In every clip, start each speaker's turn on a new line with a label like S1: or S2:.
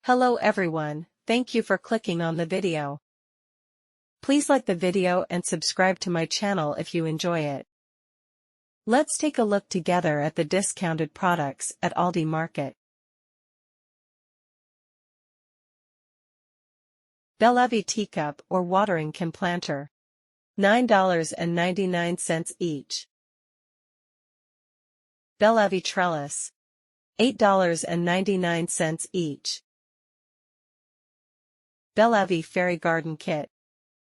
S1: Hello everyone, thank you for clicking on the video. Please like the video and subscribe to my channel if you enjoy it. Let's take a look together at the discounted products at Aldi Market. Belavi Teacup or watering can planter. $9.99 each. Belavi Trellis. $8.99 each. Belavi Fairy Garden Kit.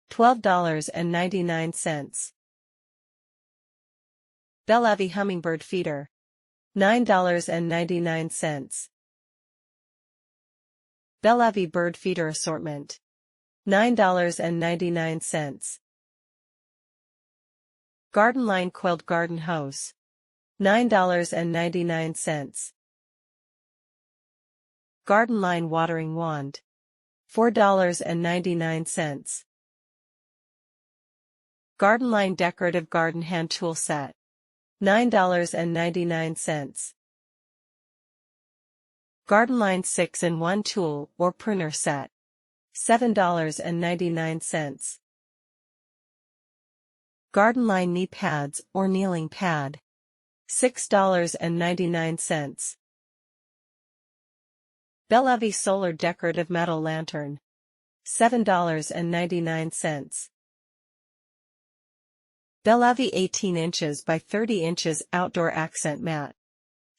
S1: $12.99. Belavi Hummingbird Feeder. $9.99. Belavi Bird Feeder Assortment. $9.99. Gardenline Coiled Garden Hose. $9.99. Gardenline Watering Wand. $4.99. Gardenline Decorative Garden Hand Tool Set. $9.99. Gardenline 6-in-1 Tool or Pruner Set. $7.99. Gardenline Knee Pads or Kneeling Pad. $6.99. Belavi Solar Decorative Metal Lantern. $7.99. Belavi 18 inches by 30 inches Outdoor Accent Mat.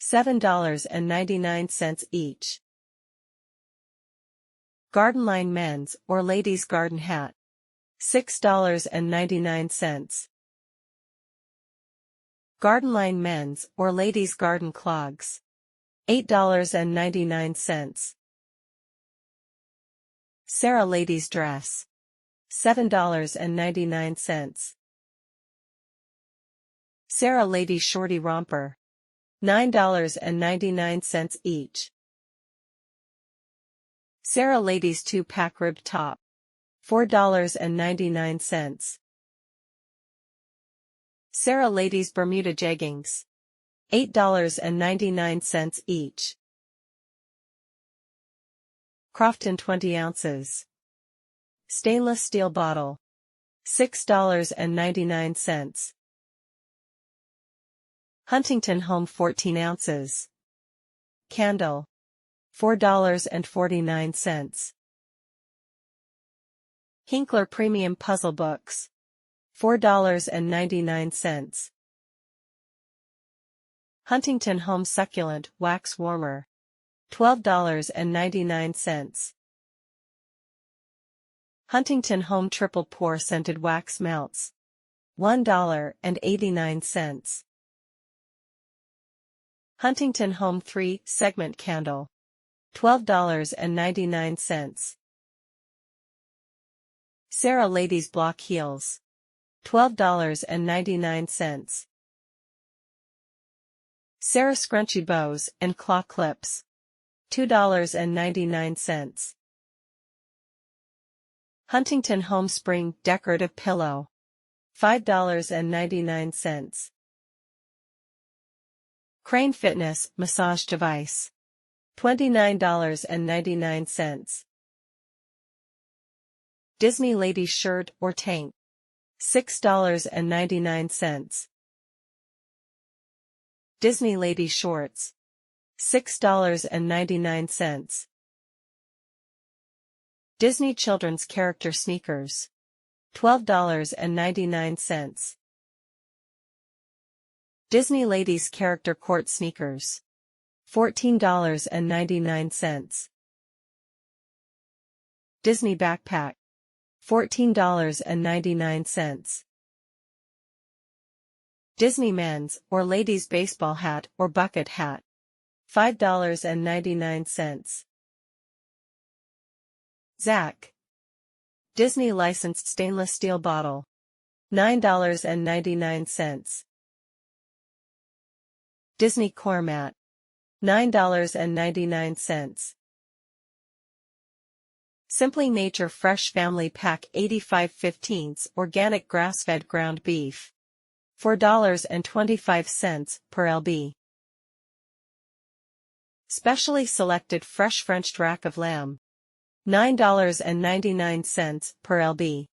S1: $7.99 each. Gardenline Men's or Ladies Garden Hat. $6.99. Gardenline Men's or Ladies Garden Clogs. $8.99. Serra Ladies Dress. $7.99. Serra Ladies Shorty Romper. $9.99 each. Serra Ladies 2-pack Ribbed Top. $4.99. Serra Ladies Bermuda Jeggings. $8.99 each. Crofton 20 ounces. Stainless steel bottle. $6.99. Huntington Home 14 ounces. Candle. $4.49. Hinkler Premium Puzzle Books. $4.99. Huntington Home Succulent Wax Warmer. $12.99. Huntington Home Triple Pour Scented Wax Melts. $1.89. Huntington Home 3-segment Candle. $12.99. Serra Ladies Block Heels. $12.99. Serra Scrunchy Bows and Claw Clips. $2.99. Huntington Home Spring Decorative Pillow. $5.99. Crane Fitness Massage Device. $29.99. Disney Ladies Shirt or Tank. $6.99. Disney Ladies Shorts. $6.99. Disney Children's Character Sneakers. $12.99. Disney Ladies Character Court Sneakers. $14.99. Disney Backpack. $14.99. Disney Men's or Ladies Baseball Hat or Bucket Hat. $5.99. Zach. Disney Licensed Stainless Steel Bottle. $9.99. Disney Core Mat. $9.99. Simply Nature Fresh Family Pack 85/15 Organic Grass-Fed Ground Beef. $4.25 per lb. Specially selected fresh French rack of lamb. $9.99 per lb.